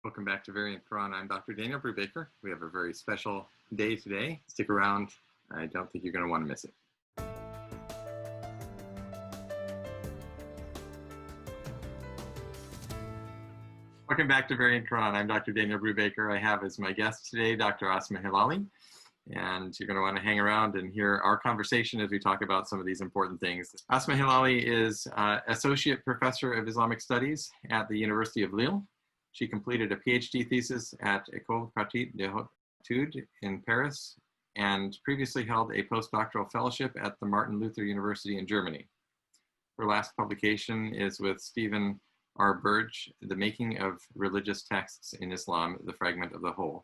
Welcome back to Variant Quran. I'm Dr. Daniel Brubaker. We have a very special day today. Stick around. I don't think you're going to want to miss it. Welcome back to Variant Quran. I'm Dr. Daniel Brubaker. I have as my guest today Dr. Asma Hilali. And you're going to want to hang around and hear our conversation as we talk about some of these important things. Asma Hilali is Associate Professor of Islamic Studies at the University of Lille. She completed a PhD thesis at École Pratique des Hautes Études in Paris and previously held a postdoctoral fellowship at the Martin Luther University in Germany. Her last publication is with Stephen R. Burge, The Making of Religious Texts in Islam, the Fragment of the Whole.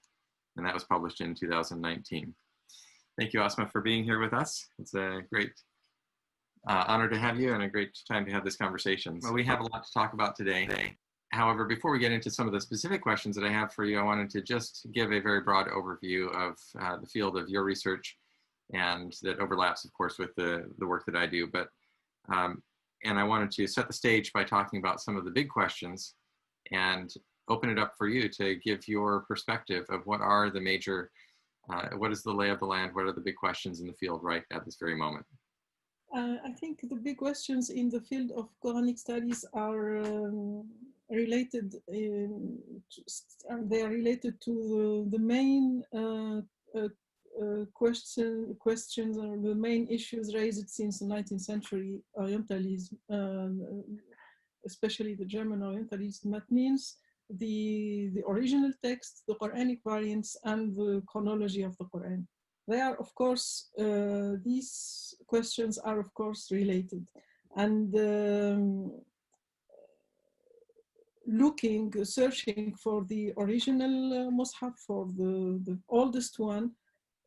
And that was published in 2019. Thank you, Asma, for being here with us. It's a great honor to have you and a great time to have this conversation. Well, we have a lot to talk about today. However, before we get into some of the specific questions that I have for you, I wanted to just give a very broad overview of the field of your research, and that overlaps, of course, with the work that I do. But and I wanted to set the stage by talking about some of the big questions and open it up for you to give your perspective of what are the major, what is the lay of the land, what are the big questions in the field right at this very moment? I think the big questions in the field of Quranic studies are related. They are related to the main questions or the main issues raised since the 19th century Orientalism, especially the German Orientalism. That means the original text, the Quranic variants, and the chronology of the Quran. They are, of course, these questions are, of course, related. And searching for the original Mus'haf, for the oldest one,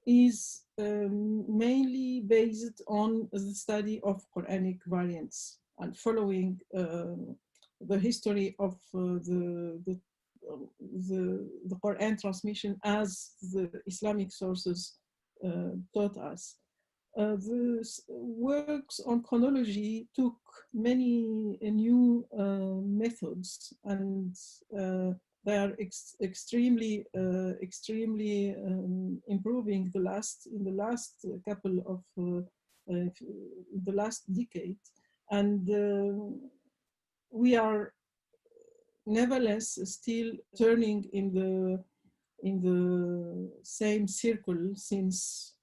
is mainly based on the study of Quranic variants and following the history of the Quran transmission as the Islamic sources taught us. The works on chronology took many new methods, and they are extremely improving in the last couple of the last decade, and we are nevertheless still turning in the same circle since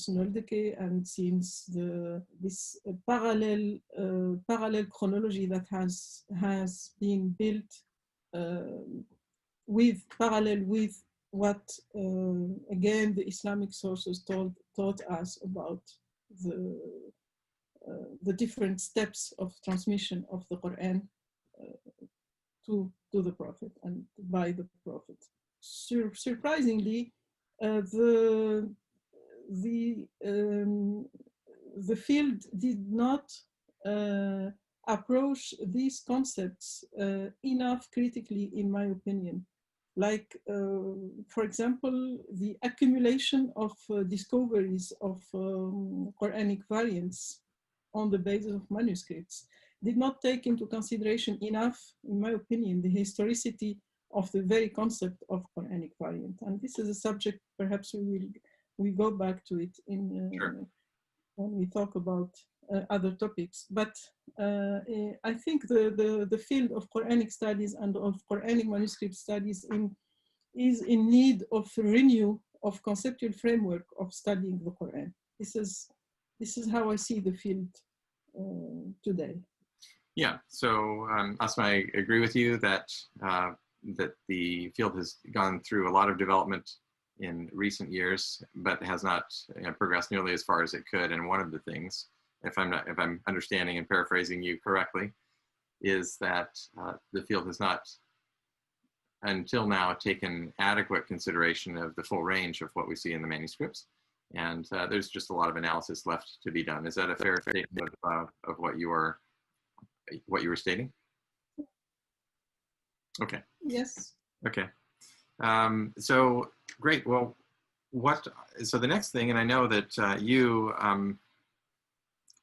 Noldeke and since this parallel chronology that has been built parallel with what again the Islamic sources taught us about the different steps of transmission of the Quran to the Prophet and by the Prophet. Surprisingly, the field did not approach these concepts enough critically, in my opinion. Like, for example, the accumulation of discoveries of Quranic variants on the basis of manuscripts did not take into consideration enough, in my opinion, the historicity of the very concept of Quranic variant. And this is a subject, perhaps we go back to it Sure. when we talk about other topics. But I think the field of Quranic studies and of Quranic manuscript studies is in need of renewal of conceptual framework of studying the Quran. This is how I see the field today. Yeah, so Asma, I agree with you that that the field has gone through a lot of development in recent years, but has not progressed nearly as far as it could. And one of the things, if I'm understanding and paraphrasing you correctly, is that the field has not, until now, taken adequate consideration of the full range of what we see in the manuscripts. And there's just a lot of analysis left to be done. Is that a fair statement of what you were stating? Okay. Yes. Okay. So great. Well, so the next thing, and I know that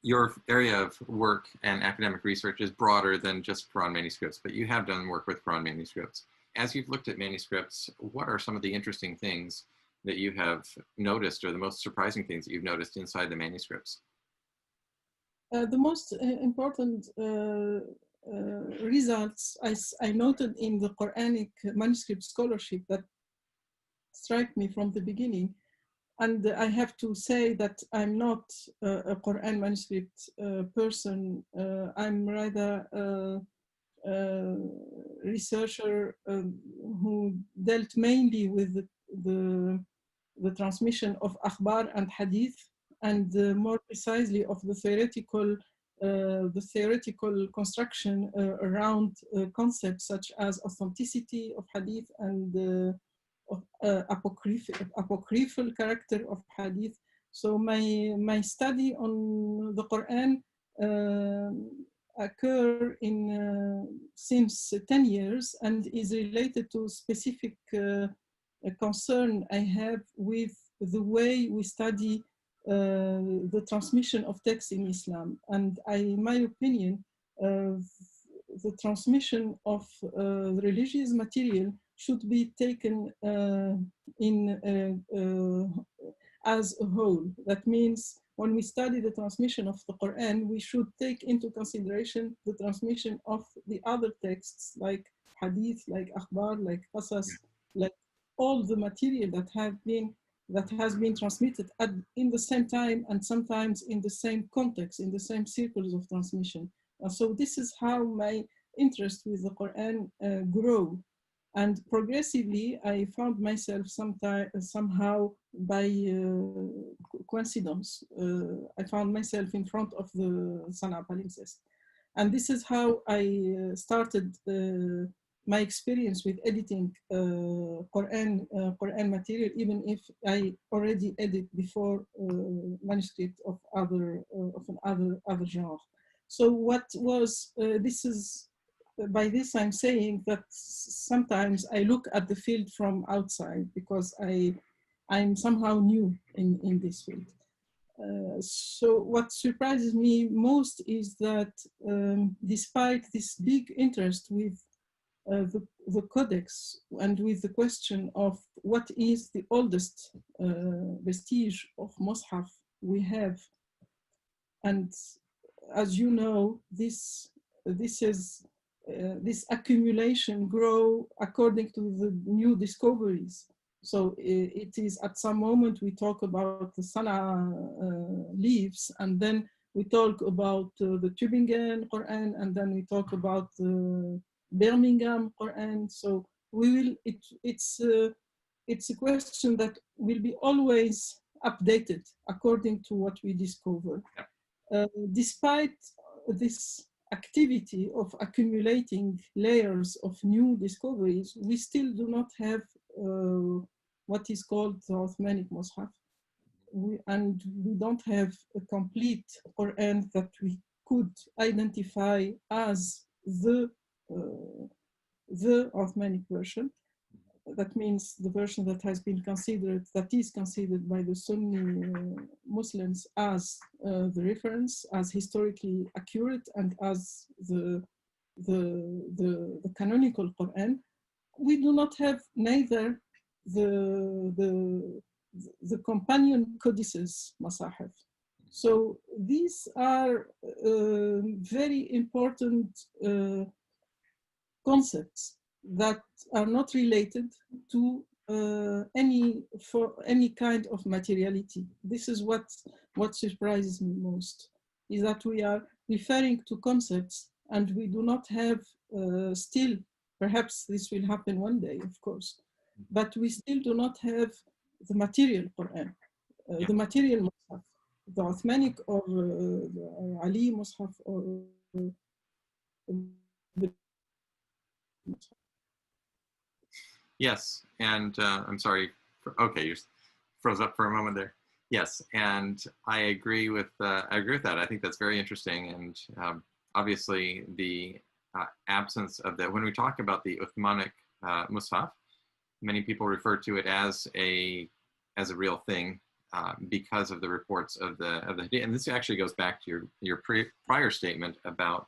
your area of work and academic research is broader than just Quran manuscripts, but you have done work with Quran manuscripts. as you've looked at manuscripts, what are some of the interesting things that you have noticed, or the most surprising things that you've noticed inside the manuscripts? The most important results I noted in the Quranic manuscript scholarship that strike me from the beginning. And I have to say that I'm not a Quran manuscript person. I'm rather a researcher who dealt mainly with the transmission of akhbar and hadith, and more precisely of the theoretical construction around concepts such as authenticity of hadith and of apocryphal character of hadith. So my study on the Quran occur in since 10 years and is related to specific concern I have with the way we study the transmission of texts in Islam. And in my opinion, the transmission of religious material should be taken as a whole. That means when we study the transmission of the Quran, we should take into consideration the transmission of the other texts like hadith, like akhbar, like qasas, like all the material that has been transmitted in the same time and sometimes in the same context, in the same circles of transmission. So this is how my interest with the Quran grew. And progressively, I found myself somehow by coincidence, I found myself in front of the Sana'a palimpsest. And this is how I started my experience with editing Quran material, even if I already edit before manuscript of other genre. So what was this is by this I'm saying that sometimes I look at the field from outside because I'm somehow new in this field. So what surprises me most is that despite this big interest with the codex and with the question of what is the oldest vestige of Mus'haf we have, and as you know, this accumulation grow according to the new discoveries. So it is at some moment we talk about the Sana'a leaves, and then we talk about the Tübingen Quran, and then we talk about the Birmingham Quran. So it's a question that will be always updated according to what we discover. Despite this activity of accumulating layers of new discoveries, we still do not have what is called the Uthmanic Mus'haf. And we don't have a complete Quran that we could identify as the Uthmanic version. That means the version that has been considered, that is considered by the Sunni Muslims as the reference, as historically accurate, and as the canonical Quran. We do not have neither the companion codices Masahif. So these are very important concepts that are not related to any kind of materiality. This is what surprises me most, is that we are referring to concepts and we do not have still, perhaps this will happen one day, of course, but we still do not have the material Quran, the material Mus'haf, the Uthmanic or the Ali Mus'haf or the Yes, and I'm sorry. Okay, you froze up for a moment there. Yes, and I agree with that. I think that's very interesting, and obviously the absence of that. When we talk about the Uthmanic Mus'haf, many people refer to it as a real thing because of the reports of the Hadith. And this actually goes back to your prior statement about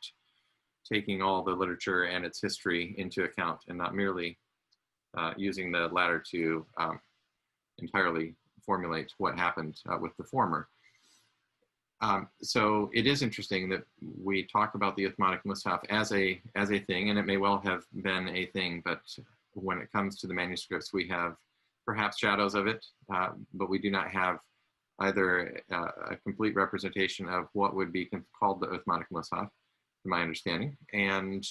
taking all the literature and its history into account and not merely using the latter to entirely formulate what happened with the former. So it is interesting that we talk about the Uthmanic Mus'haf as a thing, and it may well have been a thing, but when it comes to the manuscripts, we have perhaps shadows of it, but we do not have either a complete representation of what would be called the Uthmanic Mus'haf, to my understanding, and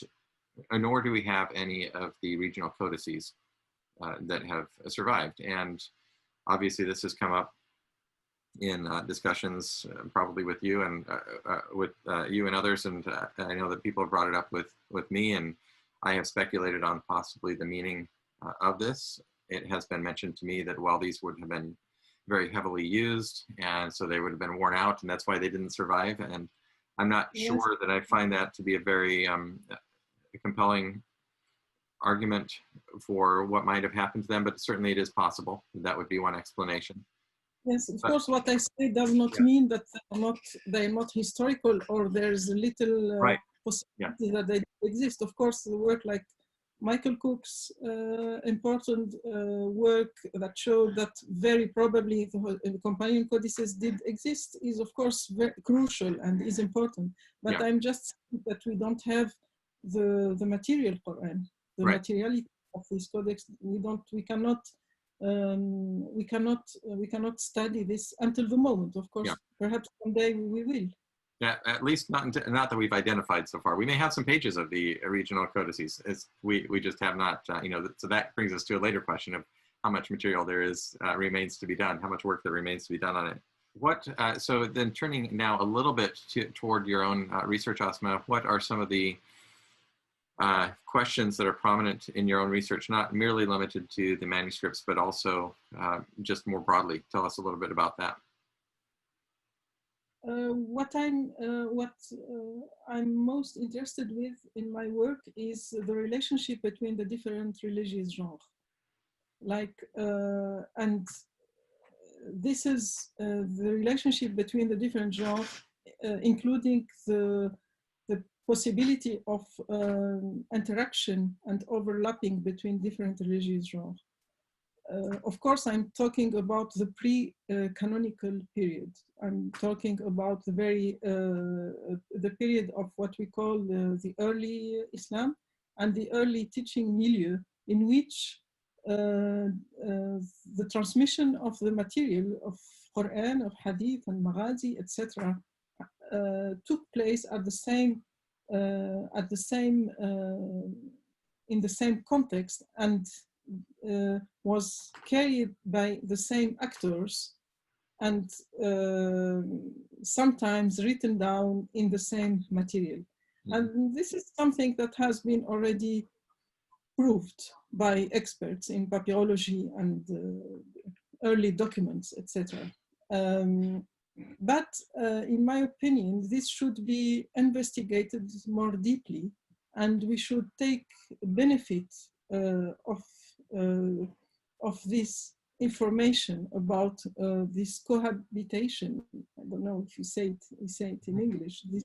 nor do we have any of the regional codices that have survived. And obviously this has come up in discussions probably with you and you and others, and I know that people have brought it up with me, and I have speculated on possibly the meaning of this. It has been mentioned to me that while these would have been very heavily used, and so they would have been worn out, and that's why they didn't survive. And I'm not sure that I find that to be a very compelling argument for what might have happened to them, but certainly it is possible. That would be one explanation. Yes, of course, what I say does not mean that they're not historical, or there's a little possibility that they exist. Of course, the work like Michael Cook's important work that showed that very probably the companion codices did exist is, of course, very crucial and is important. But I'm just saying that we don't have the material Quran, the materiality of this codex. We cannot study this until the moment. Of course, perhaps someday we will. Yeah, at least not that we've identified so far. We may have some pages of the regional codices. We just have not, so that brings us to a later question of how much material there is remains to be done, how much work there remains to be done on it. So then turning now a little bit toward your own research, Asma, what are some of the questions that are prominent in your own research, not merely limited to the manuscripts, but also just more broadly? Tell us a little bit about that. What I'm most interested with in my work is the relationship between the different religious genres. And this is the relationship between the different genres, including the possibility of interaction and overlapping between different religious genres. Of course, I'm talking about the pre-canonical period. I'm talking about the period of what we call the early Islam and the early teaching milieu, in which the transmission of the material of Quran, of Hadith and Maghazi, etc., took place at the same in the same context, and was carried by the same actors, and sometimes written down in the same material. And this is something that has been already proved by experts in papyrology and early documents, etc. But in my opinion, this should be investigated more deeply, and we should take benefit of this information about this cohabitation. I don't know if you say it in English, this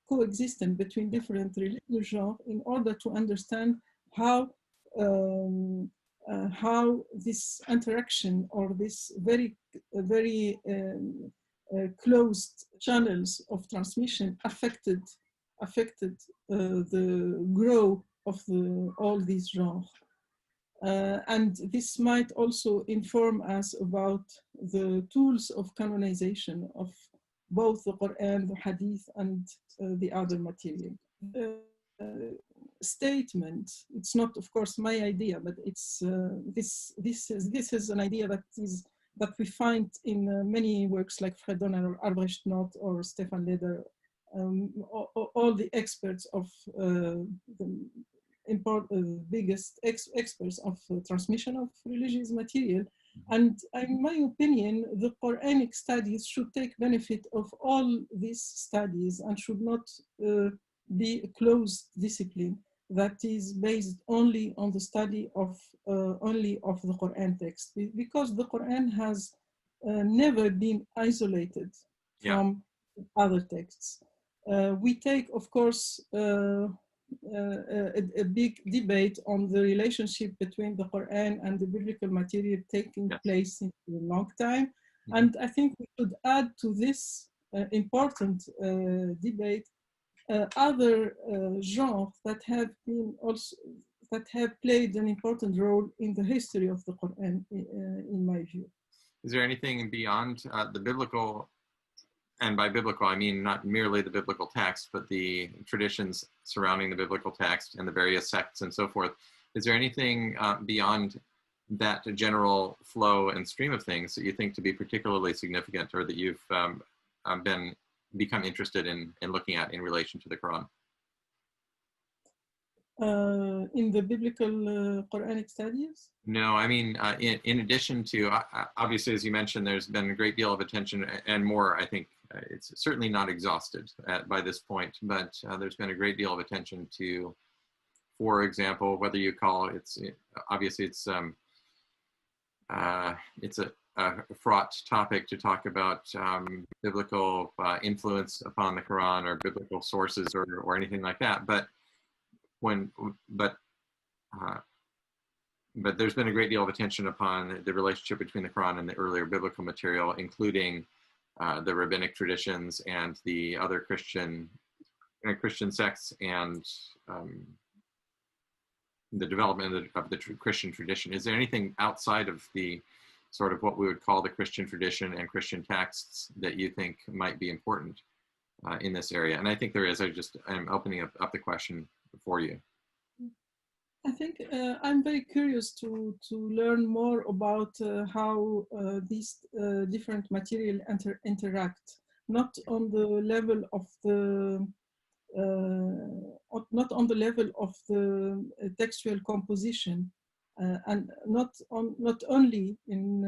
coexistence between different religious genres, in order to understand how this interaction, or this very closed channels of transmission affected the growth of all these genres. And this might also inform us about the tools of canonization of both the Quran, the Hadith, and the other material. Statement, it's not, of course, my idea, but it's this is an idea that we find in many works like Fredon or Albrecht Knott or Stefan Leder, all the experts of biggest experts of transmission of religious material. And in my opinion, the Quranic studies should take benefit of all these studies and should not be a closed discipline that is based only on the study of the Quran text, because the Quran has never been isolated from other texts. We take, of course, a big debate on the relationship between the Quran and the biblical material taking Yes. place in a long time. Mm-hmm. And I think we should add to this important debate other genres that have been also that have played an important role in the history of the Quran, in my view. Is there anything beyond the biblical, and by biblical I mean not merely the biblical text, but the traditions surrounding the biblical text and the various sects and so forth? Is there anything beyond that general flow and stream of things that you think to be particularly significant, or that you've become interested in looking at in relation to the Quran? In the biblical Quranic studies? No, I mean, in addition to, obviously, as you mentioned, there's been a great deal of attention and more, I think, it's certainly not exhausted by this point, but there's been a great deal of attention to, for example, whether you call obviously it's a fraught topic to talk about biblical influence upon the Quran or biblical sources or anything like that, but there's been a great deal of attention upon the relationship between the Quran and the earlier biblical material, including the rabbinic traditions and the other Christian sects, and the development of the Christian tradition. Is there anything outside of the sort of what we would call the Christian tradition and Christian texts that you think might be important in this area? And I think there is. I'm opening up the question for you. I think I'm very curious to learn more about how these different material interact, not on the level of the textual composition, and not only in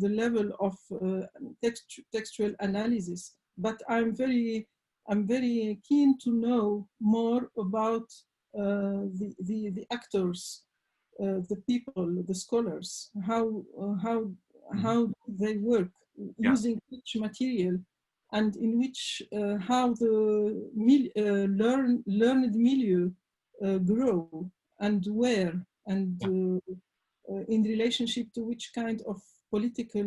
the level of textual analysis, but I'm very keen to know more about the actors, the people, the scholars, how they work, using which material, and in which how the learned milieu grow, and where, and in relationship to which kind of political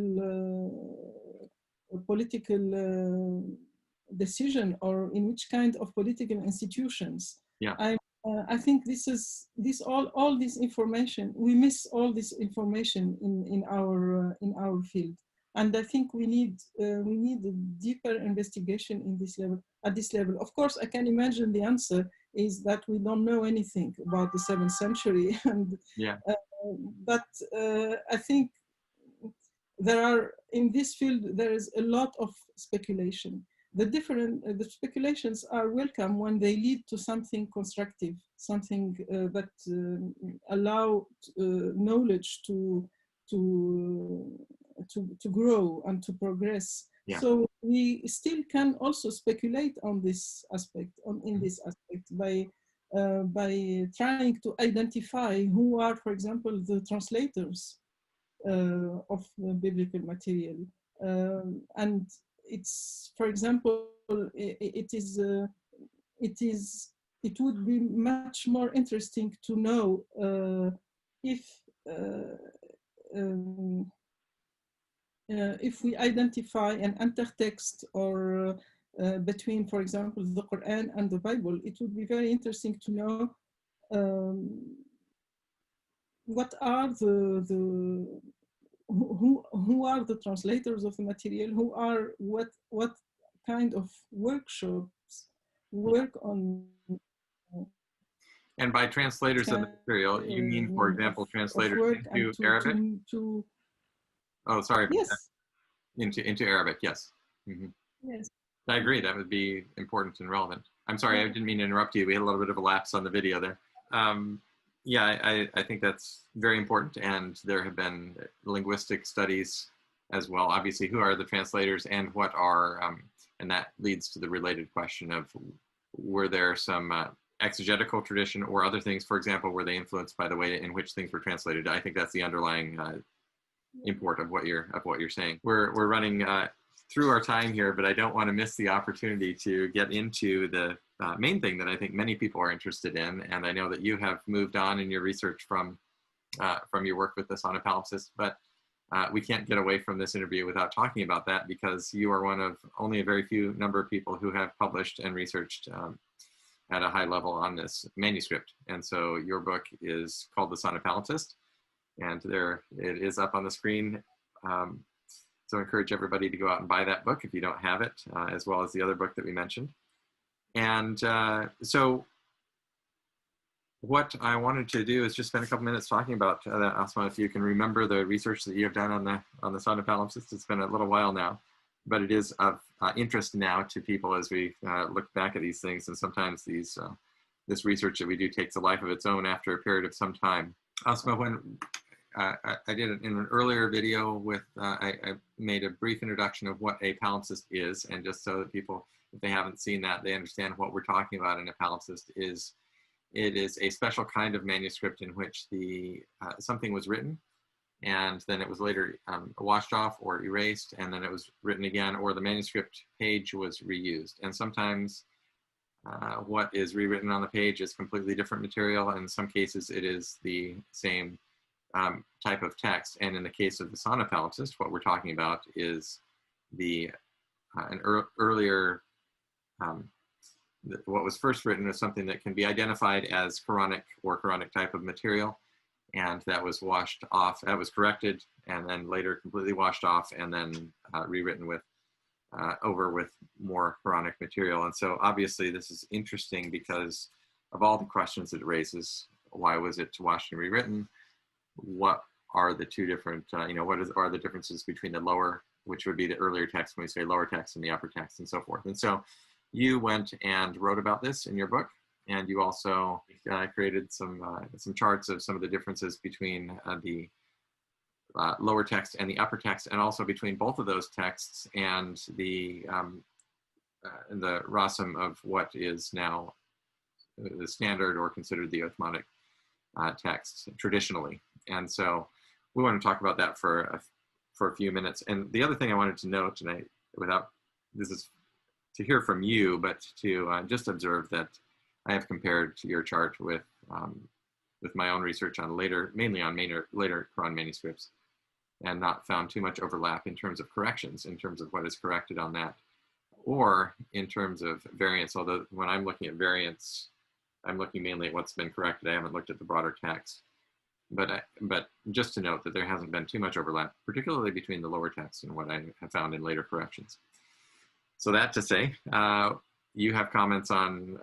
decision, or in which kind of political institutions. I think all this information, we miss all this information in our field, and I think we need a deeper investigation in this level. At this level, of course, I can imagine the answer is that we don't know anything about the 7th century, and but I think in this field there is a lot of speculation. The speculations are welcome when they lead to something constructive, something that allow knowledge to grow and to progress. So we still can also speculate on this aspect, in this aspect, by trying to identify who are, for example, the translators of the biblical material, and it's, for example, it would be much more interesting to know if we identify an intertext, or between, for example, the Quran and the Bible. It would be very interesting to know what are who are the translators of the material, who are what kind of workshops work on. And by translators of the material, you mean, for example, translators into Arabic? Oh, sorry. Yes. Into Arabic, yes. Mm-hmm. Yes. I agree. That would be important and relevant. I'm sorry, I didn't mean to interrupt you. We had a little bit of a lapse on the video there. I think that's very important, and there have been linguistic studies as well. Obviously, who are the translators, and what are, and that leads to the related question of, were there some exegetical tradition or other things, for example, were they influenced by the way in which things were translated? I think that's the underlying import of what you're saying. We're running through our time here, but I don't want to miss the opportunity to get into the main thing that I think many people are interested in. And I know that you have moved on in your research from your work with the Sana palimpsest, but we can't get away from this interview without talking about that, because you are one of only a very few number of people who have published and researched at a high level on this manuscript. And so your book is called The Sana Palimpsest, and there it is up on the screen. So I encourage everybody to go out and buy that book if you don't have it, as well as the other book that we mentioned. And so what I wanted to do is just spend a couple minutes talking about that, Asma, if you can remember the research that you have done on the Sana palimpsest. It's been a little while now, but it is of interest now to people as we look back at these things. And sometimes this research that we do takes a life of its own after a period of some time. Asma, when I did it in an earlier video with, I made a brief introduction of what a palimpsest is, and just so that people, if they haven't seen that, they understand what we're talking about in a palimpsest is, it is a special kind of manuscript in which something was written, and then it was later washed off or erased, and then it was written again, or the manuscript page was reused. And sometimes what is rewritten on the page is completely different material. In some cases, it is the same type of text. And in the case of the Sana palimpsest, what we're talking about is earlier, what was first written was something that can be identified as Quranic or Quranic type of material. And that was washed off, that was corrected, and then later completely washed off, and then rewritten over with more Quranic material. And so obviously this is interesting because of all the questions it raises. Why was it washed and rewritten? What are the two different, what are the differences between the lower, which would be the earlier text when we say lower text, and the upper text, and so forth. And so you went and wrote about this in your book, and you also created some charts of some of the differences between the lower text and the upper text, and also between both of those texts and the rasam of what is now the standard or considered the Uthmanic text traditionally. And so we want to talk about that for a few minutes. And the other thing I wanted to note, and this is to hear from you, but to just observe that I have compared your chart with my own research on mainly on later Quran manuscripts, and not found too much overlap in terms of corrections, in terms of what is corrected on that, or in terms of variants. Although when I'm looking at variants, I'm looking mainly at what's been corrected. I haven't looked at the broader text. But just to note that there hasn't been too much overlap, particularly between the lower text and what I have found in later corrections. So that to say, you have comments on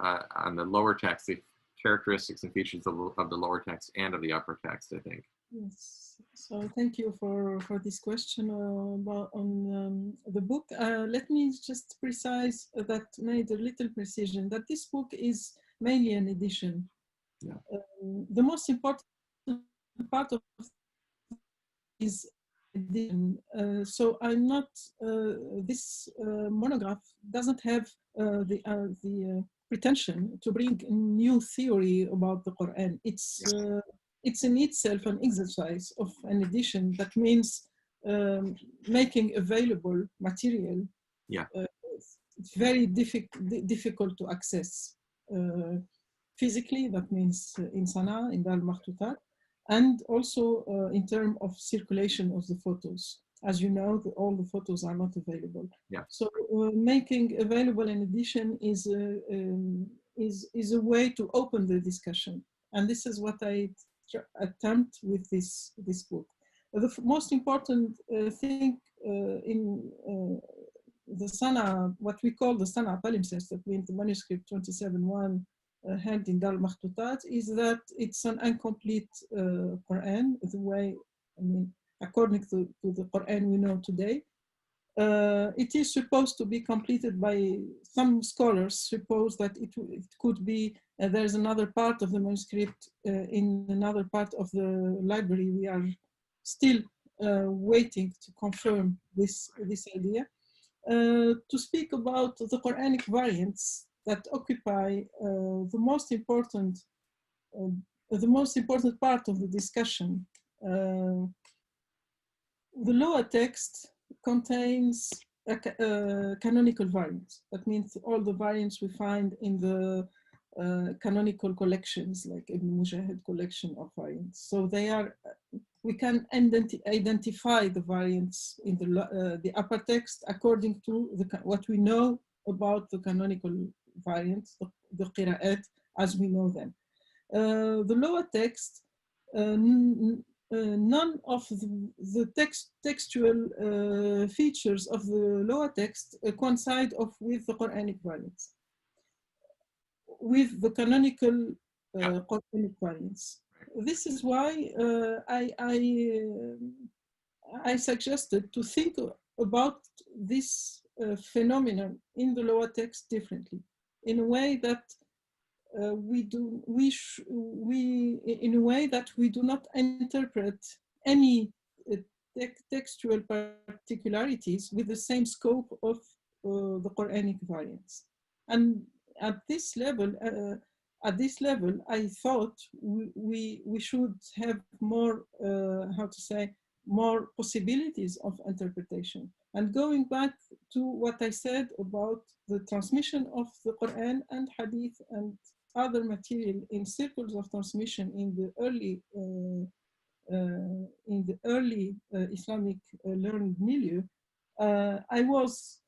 the lower text, the characteristics and features of the lower text and of the upper text, I think. Yes. So thank you for this question on the book. Let me just precise that, made a little precision, that this book is mainly an edition. Yeah. The most important part of is edition. So I'm not, this monograph doesn't have the pretension to bring a new theory about the Quran. It's in itself an exercise of an edition. That means making available material. Yeah. It's very difficult to access physically. That means in Sana, in Dar al-Makhtutat, and also in terms of circulation of the photos. As you know, all the photos are not available. Yeah. So making available an edition is a way to open the discussion, and this is what I attempt with this book. The most important thing in the Sana, what we call the Sana palimpsest, that means the manuscript 27.1 held in Dar al-Makhtutat, is that it's an incomplete Quran, the way, according to the Quran we know today. It is supposed to be completed by some scholars. Suppose that it could be there's another part of the manuscript in another part of the library. We are still waiting to confirm this idea. To speak about the Quranic variants that occupy the most important part of the discussion. The lower text contains canonical variants. That means all the variants we find in the canonical collections, like Ibn Mujahid collection of variants. So they are, we can identify the variants in the upper text according to what we know about the canonical variants, the qira'at as we know them. The lower text, none of the textual features of the lower text coincide with the Quranic variants, with the canonical Quranic variants. This is why I suggested to think about this phenomenon in the lower text differently, in a way that in a way that we do not interpret any textual particularities with the same scope of the Quranic variants. And at this level, I thought we should have more, how to say, more possibilities of interpretation. And going back to what I said about the transmission of the Quran and Hadith and other material in circles of transmission in the early Islamic learned milieu, I was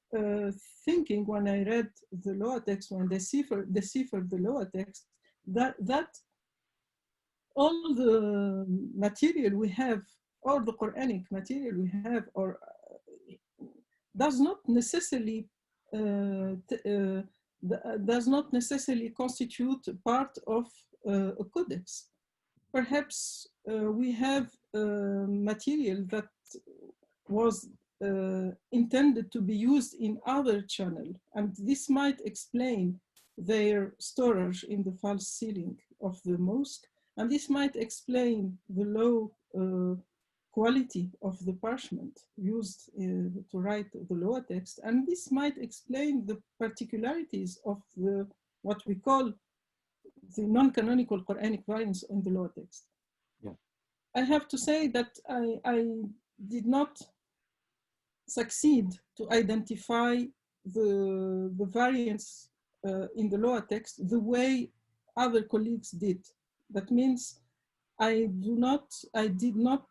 thinking when I read the lower text, when they deciphered the lower text, that all the material we have, or the Quranic material we have, or does not necessarily constitute part of a codex. Perhaps we have material that was intended to be used in other channel, and this might explain their storage in the false ceiling of the mosque, and this might explain the low quality of the parchment used to write the lower text, and this might explain the particularities of what we call the non-canonical Quranic variants in the lower text. Yeah. I have to say that I did not succeed to identify the variants in the lower text the way other colleagues did. That means I did not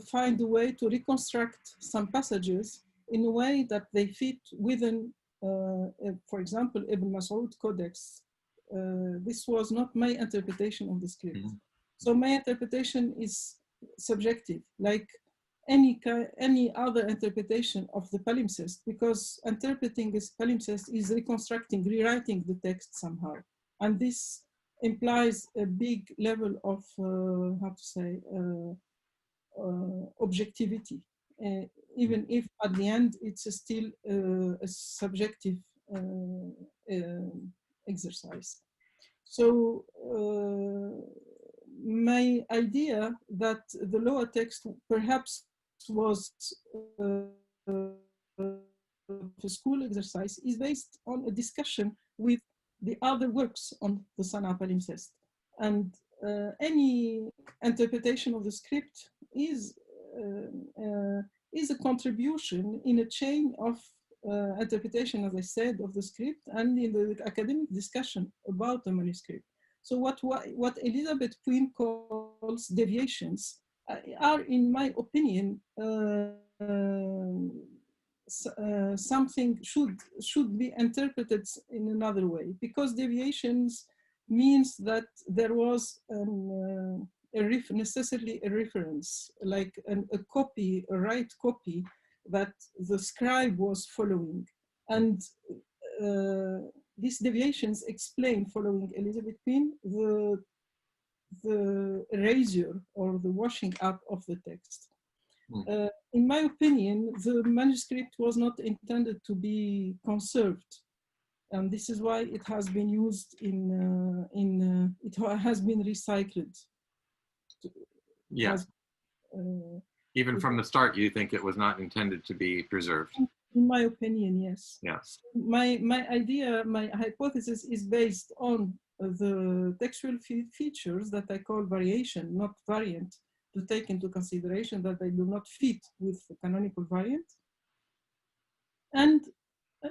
find a way to reconstruct some passages in a way that they fit within, for example, Ibn Mas'ud Codex. This was not my interpretation of the script. Mm-hmm. So my interpretation is subjective, like any other interpretation of the palimpsest, because interpreting this palimpsest is reconstructing, rewriting the text somehow. And this implies a big level of, how to say, objectivity, even if at the end it's still a subjective exercise. So my idea that the lower text perhaps was a school exercise is based on a discussion with the other works on the Sana'a palimpsest. And any interpretation of the script is a contribution in a chain of interpretation, as I said, of the script and in the academic discussion about the manuscript. So what Elizabeth Quinn calls deviations are, in my opinion, something should be interpreted in another way, because deviations means that there was necessarily a reference, like a copy, a right copy that the scribe was following. And these deviations explain, following Elizabeth Quinn, the erasure or the washing up of the text. In my opinion, the manuscript was not intended to be conserved. And this is why it has been used it has been recycled. Yeah. Even from the start, you think it was not intended to be preserved? In my opinion, yes. Yes. My idea, my hypothesis is based on the textual features that I call variation, not variant, to take into consideration that they do not fit with the canonical variant. and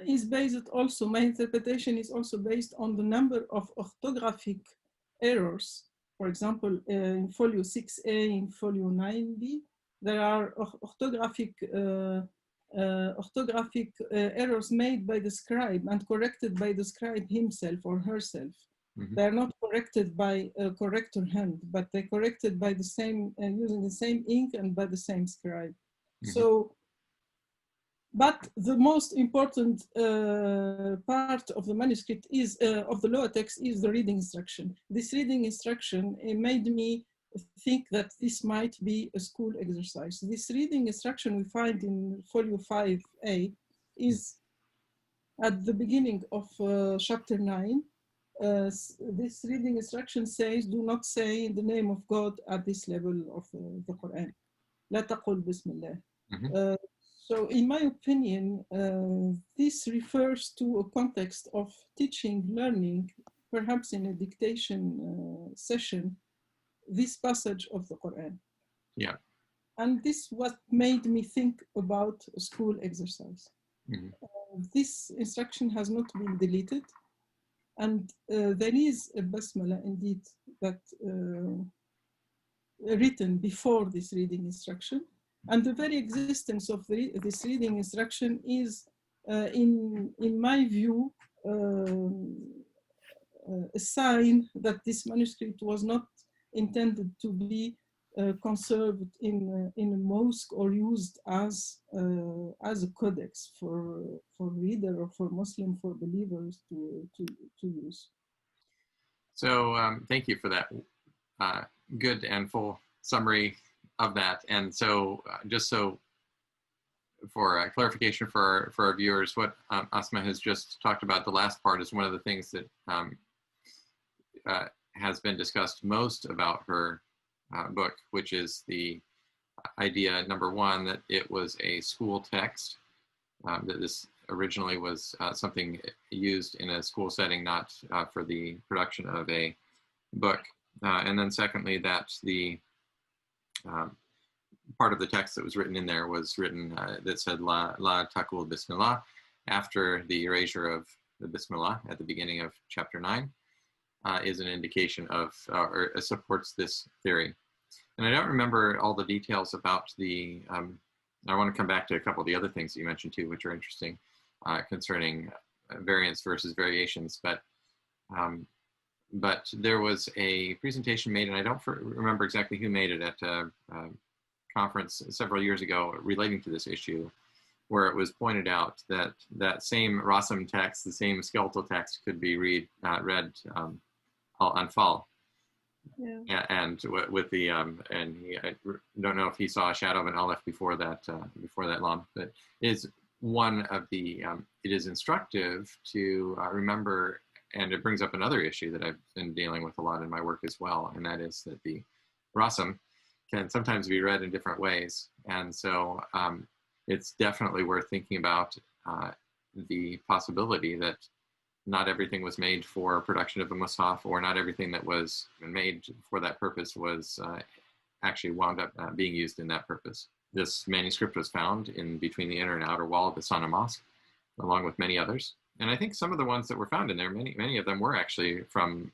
is based also, my interpretation is also based on the number of orthographic errors. For example, in folio 6a, in folio 9b, there are orthographic errors made by the scribe and corrected by the scribe himself or herself. Mm-hmm. They are not corrected by a corrector hand, but they're corrected by the same, using the same ink and by the same scribe. Mm-hmm. So, but the most important part of the manuscript is, of the lower text, is the reading instruction. This reading instruction, it made me think that this might be a school exercise. This reading instruction we find in folio 5a is at the beginning of chapter 9. This reading instruction says, do not say in the name of God at this level of the Quran. لا تقل بسم الله. Mm-hmm. So in my opinion, this refers to a context of teaching, learning, perhaps in a dictation session, this passage of the Quran. Yeah. And this what made me think about a school exercise. Mm-hmm. This instruction has not been deleted. And there is a basmala indeed that written before this reading instruction. And the very existence of this reading instruction is, in my view, a sign that this manuscript was not intended to be conserved in a mosque or used as a codex for reader or for Muslim, for believers to use. So thank you for that good and full summary of that. And so just so for clarification for our viewers, what Asma has just talked about, the last part, is one of the things that has been discussed most about her book, which is the idea, number one, that it was a school text, that this originally was something used in a school setting, not for the production of a book. And then secondly, that the part of the text that was written in there was written that said La Taqul Bismillah, after the erasure of the Bismillah at the beginning of chapter 9, is an indication of, or supports this theory. And I don't remember all the details about the, I want to come back to a couple of the other things that you mentioned too, which are interesting concerning variants versus variations, but there was a presentation made, and I don't remember exactly who made it, at a conference several years ago relating to this issue, where it was pointed out that that same Rasam text, the same skeletal text, could be read on fall. Yeah. And with the and I don't know if he saw a shadow of an aleph before that lam, but is one of the it is instructive to remember, and it brings up another issue that I've been dealing with a lot in my work as well, and that is that the Rasam can sometimes be read in different ways, and so it's definitely worth thinking about the possibility that not everything was made for production of a mushaf, or not everything that was made for that purpose was actually wound up being used in that purpose. This manuscript was found in between the inner and outer wall of the Sana Mosque, along with many others. And I think some of the ones that were found in there, many of them were actually from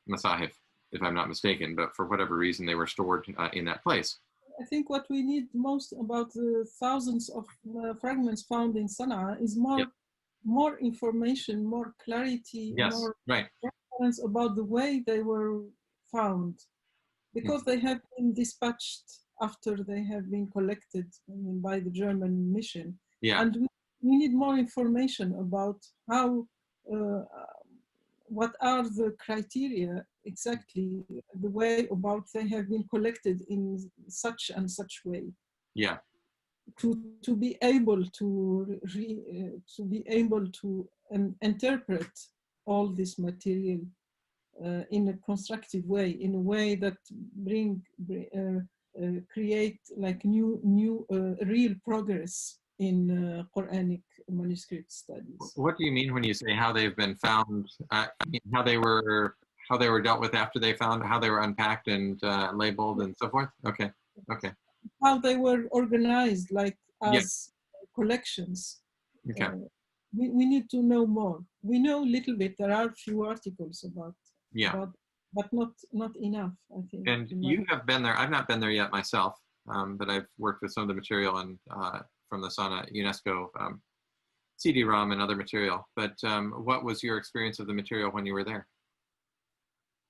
Masahif, if I'm not mistaken, but for whatever reason, they were stored in that place. I think what we need most about the thousands of fragments found in Sana'a is more information, more clarity, more reference about the way they were found, because they have been dispatched after they have been collected, by the German mission. And we need more information about how, what are the criteria exactly, the way about they have been collected in such and such way. To be able to interpret all this material in a constructive way, in a way that create like new real progress in Quranic manuscript studies. What do you mean when you say how they've been found? I mean, how they were dealt with after they found, how they were unpacked and labeled and so forth. Okay. How they were organized, like as collections. Okay. We need to know more. We know a little bit. There are few articles Yeah. about, but not enough, I think. And you have been there. I've not been there yet myself, but I've worked with some of the material and from the SANA UNESCO CD-ROM and other material. But what was your experience of the material when you were there?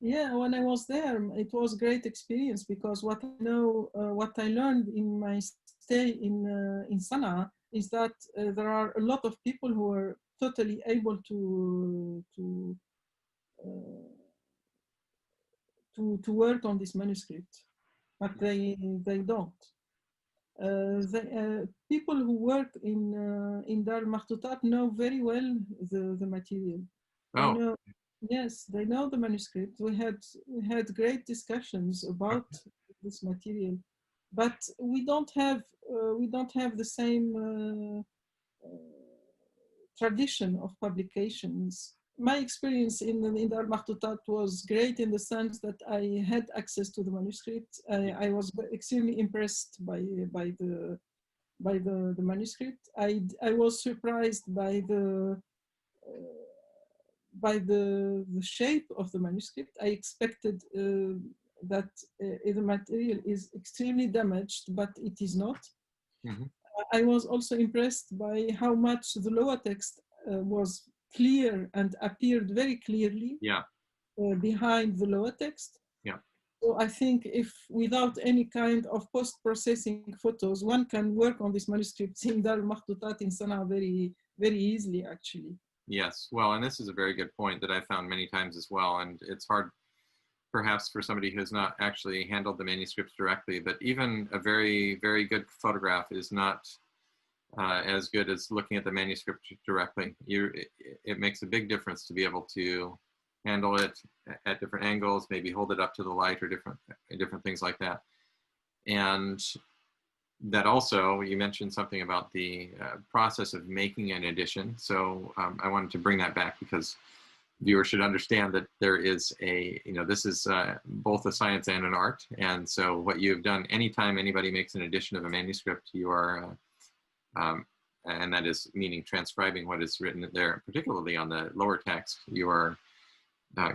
Yeah, when I was there, it was a great experience because what I know, what I learned in my stay in Sana'a is that there are a lot of people who are totally able uh, to work on this manuscript, but they don't. People who work in Dar Makhtutat know very well the material. They Oh, know, yes, they know the manuscript. We had great discussions about this material, but we don't have the same tradition of publications. My experience in Dar Makhtutat was great in the sense that I had access to the manuscript. I was extremely impressed by the manuscript. I was surprised by the shape of the manuscript. I expected that the material is extremely damaged, but it is not. mm-hmm. I was also impressed by how much the lower text was clear and appeared very clearly Yeah. behind the lower text. Yeah. So I think if without any kind of post-processing photos, one can work on this manuscript in Dar Makhtutat in Sana'a very, very easily, actually. Yes. Well, and this is a very good point that I've found many times as well. And it's hard perhaps for somebody who's not actually handled the manuscripts directly, but even a very, very good photograph is not as good as looking at the manuscript directly. It makes a big difference to be able to handle it at different angles, maybe hold it up to the light or different things like that. And that also, you mentioned something about the process of making an edition. So I wanted to bring that back because viewers should understand that there is this is both a science and an art. And so what you've done, anytime anybody makes an edition of a manuscript, you are, and that is meaning transcribing what is written there, particularly on the lower text, you are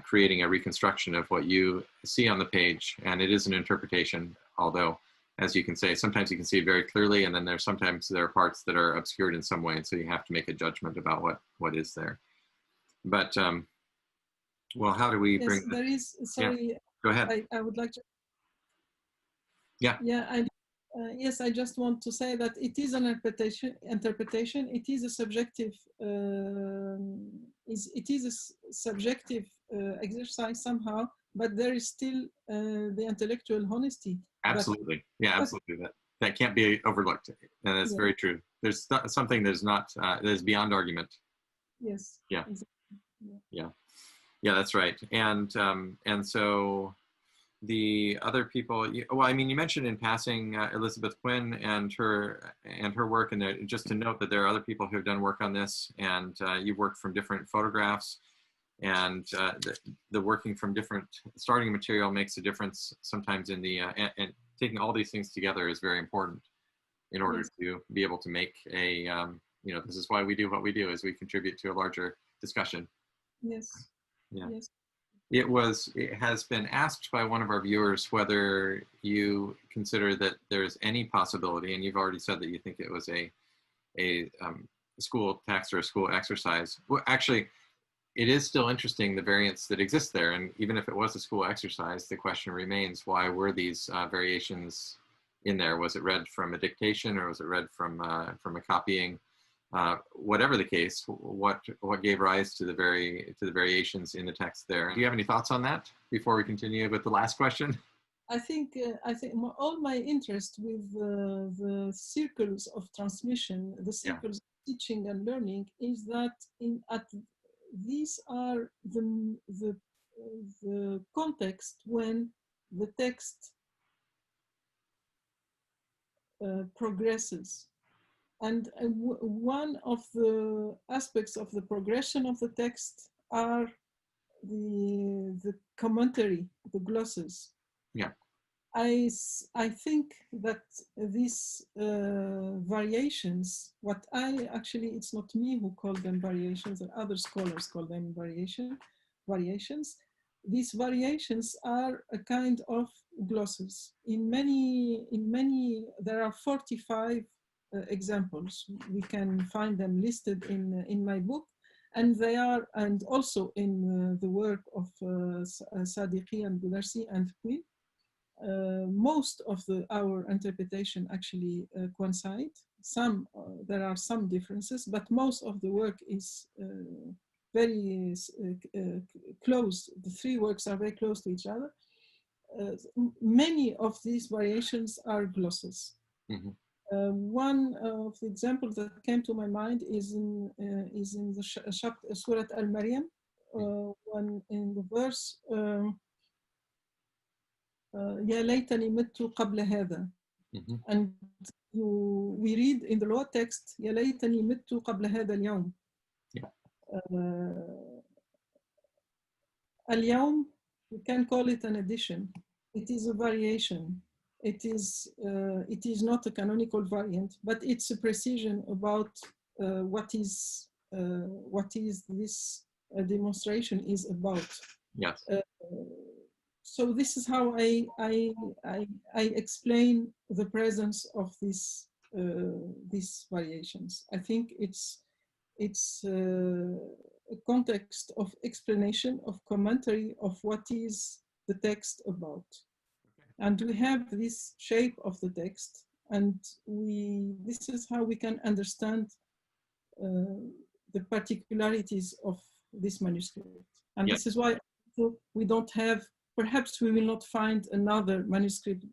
creating a reconstruction of what you see on the page. And it is an interpretation, although, as you can say, sometimes you can see it very clearly, and then sometimes there are parts that are obscured in some way, and so you have to make a judgment about what is there. But well, how do we bring? Yes, there is. Sorry, yeah. Go ahead. I would like to. Yeah. Yeah, yes, I just want to say that it is an interpretation. It is a subjective. It is a subjective exercise somehow, but there is still the intellectual honesty. Absolutely. Yeah, absolutely. That can't be overlooked, and that's very true. There's something that is not that is beyond argument. Yes. Yeah. Exactly. Yeah, that's right. And so the other people, well, I mean, you mentioned in passing Elizabeth Quinn and her work, and just to note that there are other people who have done work on this, and you've worked from different photographs, and the working from different starting material makes a difference sometimes in the and taking all these things together is very important in order to be able to make a this is why we do what we do, is we contribute to a larger discussion. Yes. Yeah. Yes. It has been asked by one of our viewers whether you consider that there's any possibility, and you've already said that you think it was a school text or a school exercise. Well, actually, it is still interesting, the variance that exists there. And even if it was a school exercise, the question remains, why were these variations in there? Was it read from a dictation, or was it read from a copying? Whatever the case, what gave rise to the variations in the text there? Do you have any thoughts on that before we continue with the last question? I think all my interest with the circles of transmission, the circles of teaching and learning, is that these are the context when the text progresses. And one of the aspects of the progression of the text are the commentary, the glosses. Yeah. I think that these variations, what I actually, it's not me who call them variations, and other scholars call them variations. These variations are a kind of glosses. In many, there are 45 examples. We can find them listed in my book, and they are, and also in the work of Sadiqi and Boudarsi and Puy. Most of our interpretation actually coincide. There are some differences, but most of the work is very close. The three works are very close to each other. Many of these variations are glosses. Mm-hmm. One of the examples that came to my mind is in the Surah Al-Maryam, when in the verse يا ليتني مت قبل هذا. And we read in the law text يا ليتني مت قبل هذا اليوم. اليوم, we can call it an addition. It is a variation. It is not a canonical variant, but it's a precision about what is this demonstration is about. Yes. So this is how I explain the presence of these variations. I think it's a context of explanation, of commentary of what is the text about. Okay. And we have this shape of the text, and this is how we can understand the particularities of this manuscript. And yes, this is why we don't have, perhaps we will not find another manuscript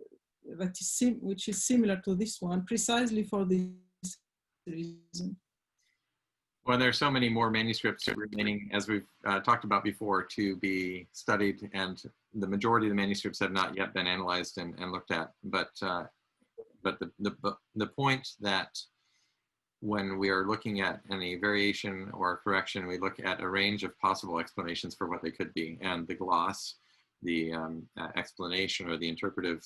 that is which is similar to this one, precisely for this reason. Well, there's so many more manuscripts remaining, as we've talked about before, to be studied, and the majority of the manuscripts have not yet been analyzed and looked at. But the point that when we are looking at any variation or correction, we look at a range of possible explanations for what they could be, and the gloss, the explanation or the interpretive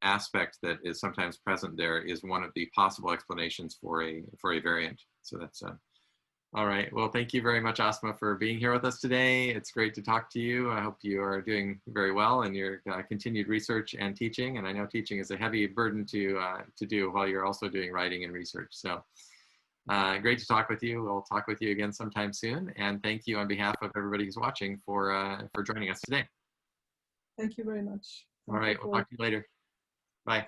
aspect that is sometimes present there is one of the possible explanations for a variant. So that's all right. Well, thank you very much, Asma, for being here with us today. It's great to talk to you. I hope you are doing very well in your continued research and teaching. And I know teaching is a heavy burden to do while you're also doing writing and research. So great to talk with you. We'll talk with you again sometime soon. And thank you on behalf of everybody who's watching for joining us today. Thank you very much. All right. We'll talk to you later. Bye.